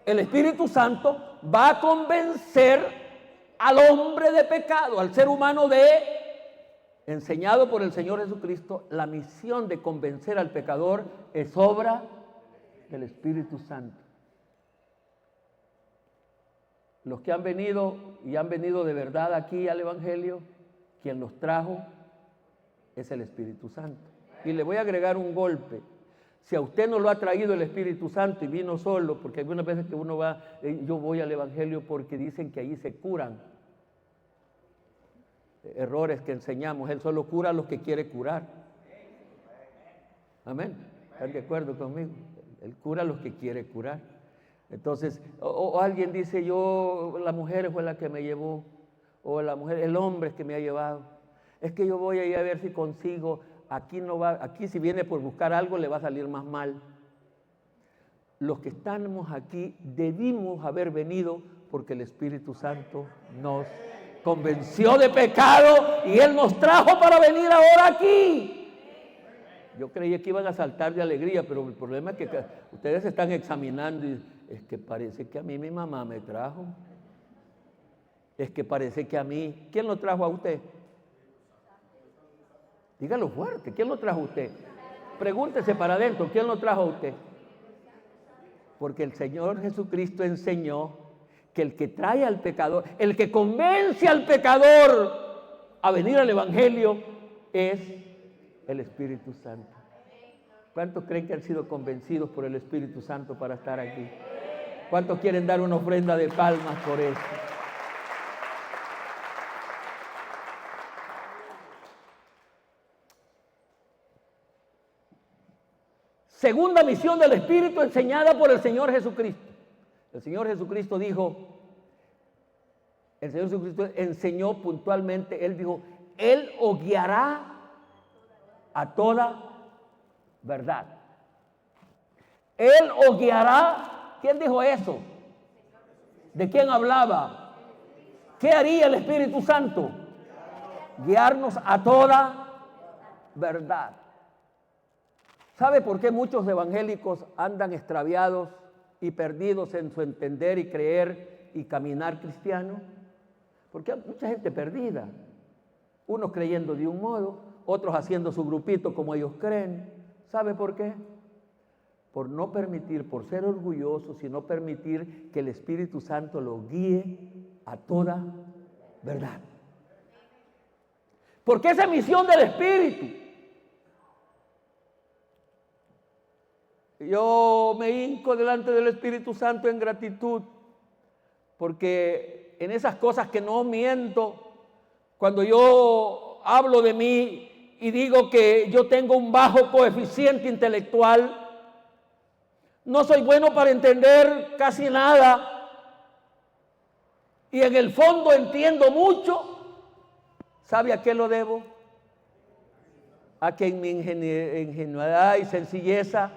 el Espíritu Santo, va a convencer al hombre de pecado, al ser humano enseñado por el Señor Jesucristo. La misión de convencer al pecador es obra del Espíritu Santo. Los que han venido y han venido de verdad aquí al Evangelio, quien los trajo es el Espíritu Santo. Y le voy a agregar un golpe. Si a usted no lo ha traído el Espíritu Santo y vino solo, porque algunas veces que uno va, yo voy al Evangelio porque dicen que allí se curan errores que enseñamos. Él solo cura a los que quiere curar. Amén. ¿Están de acuerdo conmigo? Él cura a los que quiere curar. Entonces, o alguien dice, la mujer fue la que me llevó, o la mujer, el hombre es que me ha llevado. Es que yo voy a ir a ver si consigo. Aquí si viene por buscar algo le va a salir más mal. Los que estamos aquí debimos haber venido porque el Espíritu Santo nos convenció de pecado y Él nos trajo para venir ahora aquí. Yo creía que iban a saltar de alegría, pero el problema es que ustedes se están examinando y es que parece que a mí mi mamá me trajo. Es que parece que a mí, ¿quién lo trajo a usted? Dígalo fuerte, ¿quién lo trajo a usted? Pregúntese para adentro, ¿quién lo trajo a usted? Porque el Señor Jesucristo enseñó que el que trae al pecador, el que convence al pecador a venir al Evangelio es el Espíritu Santo. ¿Cuántos creen que han sido convencidos por el Espíritu Santo para estar aquí? ¿Cuántos quieren dar una ofrenda de palmas por eso? Segunda misión del Espíritu enseñada por el Señor Jesucristo. El Señor Jesucristo enseñó puntualmente, Él dijo, Él os guiará a toda verdad. Él os guiará. ¿Quién dijo eso? ¿De quién hablaba? ¿Qué haría el Espíritu Santo? Guiarnos a toda verdad. ¿Sabe por qué muchos evangélicos andan extraviados y perdidos en su entender y creer y caminar cristiano? Porque hay mucha gente perdida. Unos creyendo de un modo, otros haciendo su grupito como ellos creen. ¿Sabe por qué? Por no permitir, por ser orgullosos y no permitir que el Espíritu Santo los guíe a toda verdad. Porque esa es misión del Espíritu. Yo me hinco delante del Espíritu Santo en gratitud, porque en esas cosas que no miento, cuando yo hablo de mí y digo que yo tengo un bajo coeficiente intelectual, no soy bueno para entender casi nada y en el fondo entiendo mucho, ¿sabe a qué lo debo? A que en mi ingenuidad y sencilleza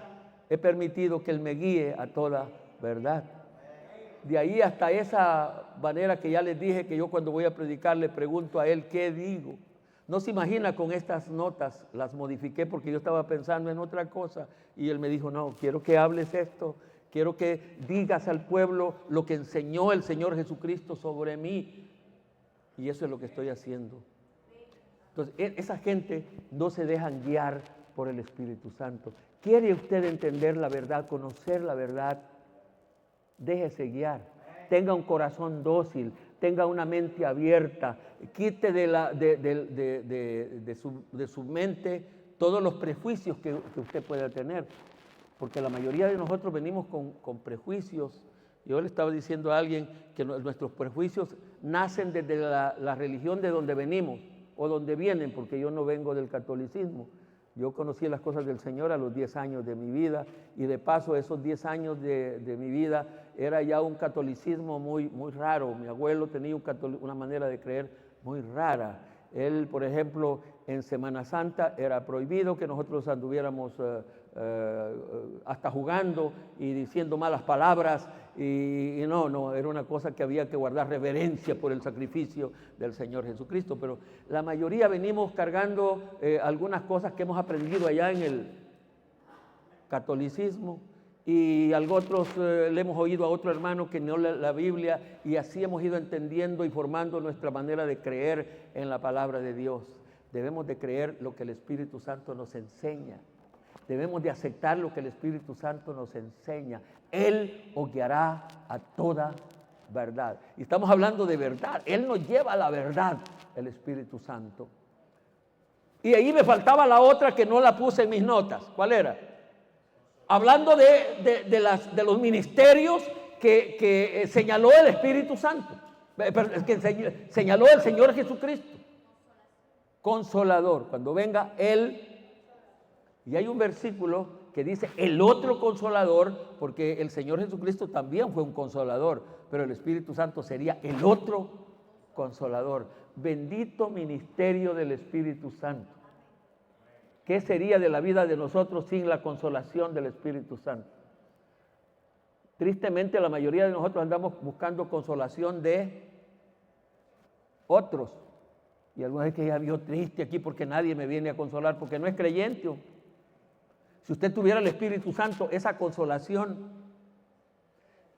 he permitido que Él me guíe a toda verdad. De ahí hasta esa manera que ya les dije, que yo cuando voy a predicar le pregunto a Él qué digo. No se imagina, con estas notas las modifiqué porque yo estaba pensando en otra cosa y Él me dijo, no, quiero que hables esto, quiero que digas al pueblo lo que enseñó el Señor Jesucristo sobre mí. Y eso es lo que estoy haciendo. Entonces, esa gente no se dejan guiar por el Espíritu Santo. ¿Quiere usted entender la verdad, conocer la verdad? Déjese guiar. Tenga un corazón dócil, tenga una mente abierta, quite de su mente todos los prejuicios que usted pueda tener. Porque la mayoría de nosotros venimos con prejuicios. Yo le estaba diciendo a alguien que nuestros prejuicios nacen desde la religión de donde venimos o donde vienen, porque yo no vengo del catolicismo. Yo conocí las cosas del Señor a los 10 años de mi vida y de paso esos 10 años de mi vida era ya un catolicismo muy, muy raro. Mi abuelo tenía una manera de creer muy rara. Él, por ejemplo, en Semana Santa era prohibido que nosotros anduviéramos hasta jugando y diciendo malas palabras y no, era una cosa que había que guardar reverencia por el sacrificio del Señor Jesucristo, pero la mayoría venimos cargando algunas cosas que hemos aprendido allá en el catolicismo y algo otros le hemos oído a otro hermano que no lee la Biblia, y así hemos ido entendiendo y formando nuestra manera de creer en la palabra de Dios. Debemos de creer lo que el Espíritu Santo nos enseña. Debemos de aceptar lo que el Espíritu Santo nos enseña. Él os guiará a toda verdad. Y estamos hablando de verdad. Él nos lleva a la verdad, el Espíritu Santo. Y ahí me faltaba la otra que no la puse en mis notas. ¿Cuál era? Hablando de los ministerios que señaló el Espíritu Santo, que señaló el Señor Jesucristo. Consolador. Cuando venga Él, y hay un versículo que dice el otro consolador, porque el Señor Jesucristo también fue un consolador, pero el Espíritu Santo sería el otro consolador. Bendito ministerio del Espíritu Santo. ¿Qué sería de la vida de nosotros sin la consolación del Espíritu Santo? Tristemente, la mayoría de nosotros andamos buscando consolación de otros. Y alguna vez que ya vio triste aquí porque nadie me viene a consolar, porque no es creyente. Si usted tuviera el Espíritu Santo, esa consolación,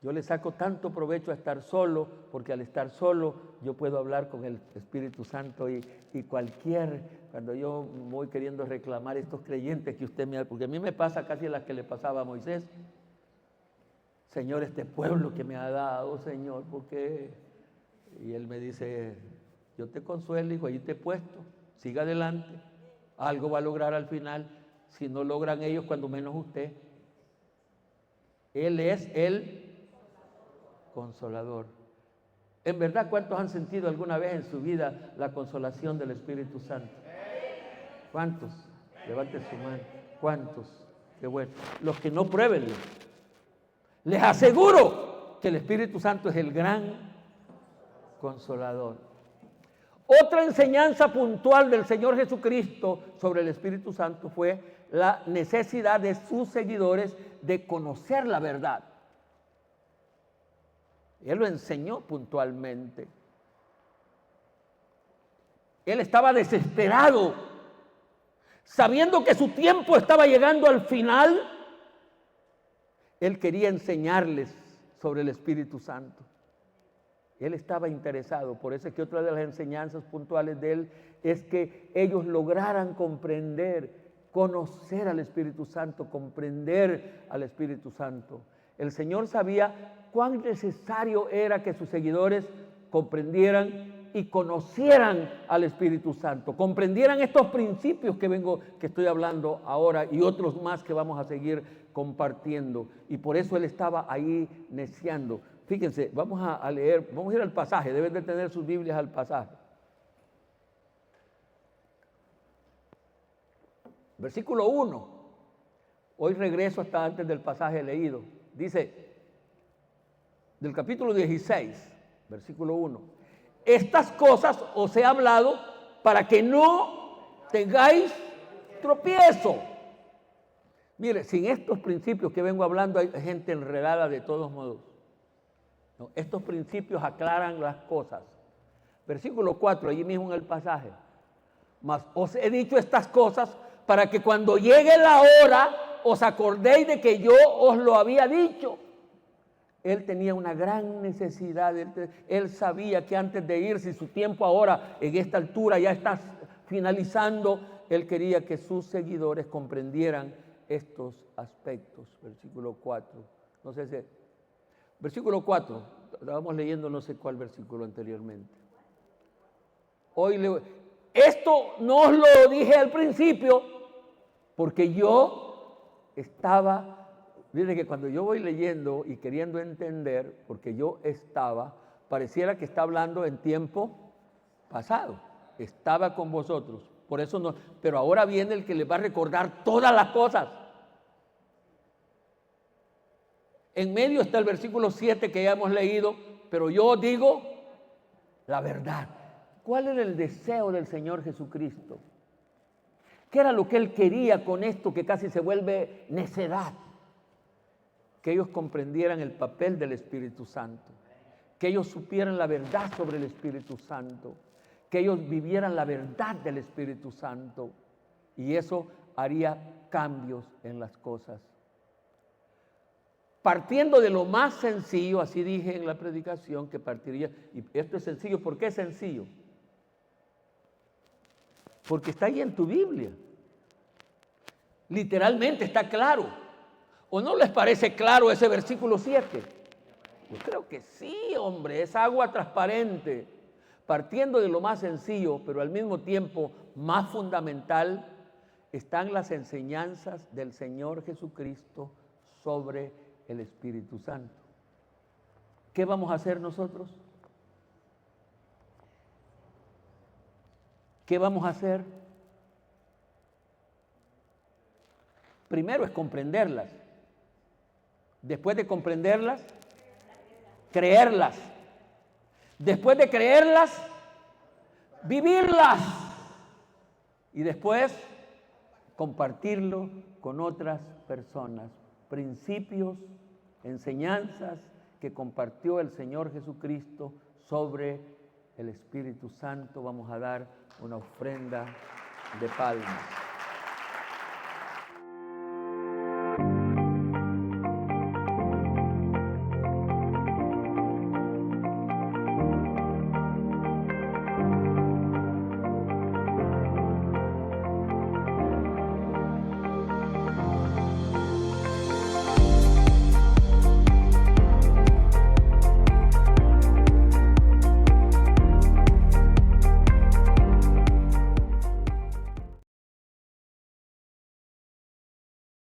yo le saco tanto provecho a estar solo, porque al estar solo yo puedo hablar con el Espíritu Santo y cuando yo voy queriendo reclamar estos creyentes que usted me ha, porque a mí me pasa casi las que le pasaba a Moisés. Señor, este pueblo que me ha dado, Señor, ¿por qué? Y él me dice, yo te consuelo, hijo, ahí te he puesto, siga adelante, algo va a lograr al final, si no logran ellos, cuando menos usted. Él es el consolador. En verdad, ¿cuántos han sentido alguna vez en su vida la consolación del Espíritu Santo? ¿Cuántos? Levante su mano. ¿Cuántos? Qué bueno. Los que no, pruébenlo. Les aseguro que el Espíritu Santo es el gran consolador. Otra enseñanza puntual del Señor Jesucristo sobre el Espíritu Santo fue la necesidad de sus seguidores de conocer la verdad. Él lo enseñó puntualmente. Él estaba desesperado, sabiendo que su tiempo estaba llegando al final. Él quería enseñarles sobre el Espíritu Santo. Él estaba interesado. Por eso es que otra de las enseñanzas puntuales de él es que ellos lograran comprender, conocer al Espíritu Santo, comprender al Espíritu Santo. El Señor sabía cuán necesario era que sus seguidores comprendieran y conocieran al Espíritu Santo, comprendieran estos principios que estoy hablando ahora y otros más que vamos a seguir compartiendo. Y por eso él estaba ahí neciando. Fíjense, vamos a leer, vamos a ir al pasaje, deben de tener sus Biblias al pasaje. Versículo 1. Hoy regreso hasta antes del pasaje leído. Dice, del capítulo 16, versículo 1. Estas cosas os he hablado para que no tengáis tropiezo. Mire, sin estos principios que vengo hablando hay gente enredada de todos modos. No, estos principios aclaran las cosas. Versículo 4, allí mismo en el pasaje. Mas os he dicho estas cosas para que cuando llegue la hora os acordéis de que yo os lo había dicho. Él tenía una gran necesidad, él sabía que antes de irse, su tiempo ahora en esta altura ya está finalizando, él quería que sus seguidores comprendieran estos aspectos. Versículo 4, no sé si, versículo 4, estábamos leyendo no sé cuál versículo anteriormente. Esto no os lo dije al principio, porque yo estaba... Miren que cuando yo voy leyendo y queriendo entender, porque yo estaba, pareciera que está hablando en tiempo pasado. Estaba con vosotros. Por eso no, pero ahora viene el que les va a recordar todas las cosas. En medio está el versículo 7 que ya hemos leído, pero yo digo la verdad. ¿Cuál era el deseo del Señor Jesucristo? ¿Qué era lo que Él quería con esto que casi se vuelve necedad? Que ellos comprendieran el papel del Espíritu Santo, que ellos supieran la verdad sobre el Espíritu Santo, que ellos vivieran la verdad del Espíritu Santo, y eso haría cambios en las cosas. partiendo de lo más sencillo, así dije en la predicación que partiría, y esto es sencillo. ¿Por qué es sencillo? Porque está ahí en tu Biblia. Literalmente está claro. ¿O no les parece claro ese versículo 7? Yo creo que sí, hombre, es agua transparente, partiendo de lo más sencillo, pero al mismo tiempo más fundamental, están las enseñanzas del Señor Jesucristo sobre el Espíritu Santo. ¿Qué vamos a hacer nosotros? ¿Qué vamos a hacer? Primero es comprenderlas. Después de comprenderlas, creerlas. Después de creerlas, vivirlas. Y después, compartirlo con otras personas. Principios, enseñanzas que compartió el Señor Jesucristo sobre el Espíritu Santo. Vamos a dar una ofrenda de palmas.